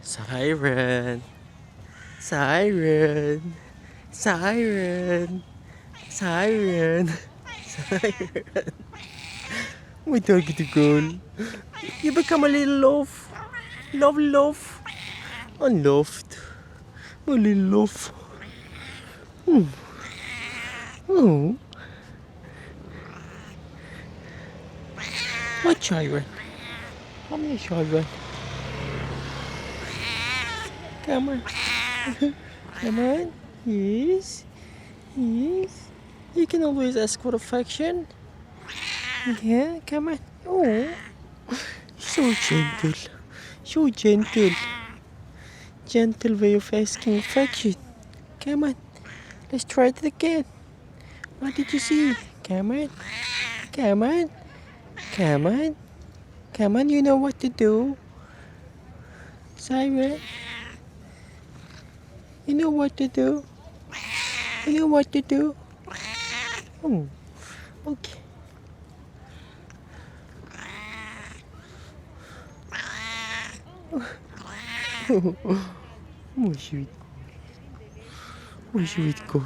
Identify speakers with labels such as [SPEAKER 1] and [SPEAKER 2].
[SPEAKER 1] Siren, Siren, Siren, Siren, Siren. My doggy girl. You become a little loaf. Love, loaf. Unloved. My little loaf. Oh. What Siren? Come here, Siren. Come on. Come on. Yes. Yes. You can always ask for affection. Yeah, come on. Oh. So gentle. So gentle. Gentle way of asking affection. Come on. Let's try it again. What did you see? Come on. Come on. Come on. Come on, you know what to do. Siren, you know what to do. You know what to do. Oh, okay. Oh, sweet. Oh, sweet girl.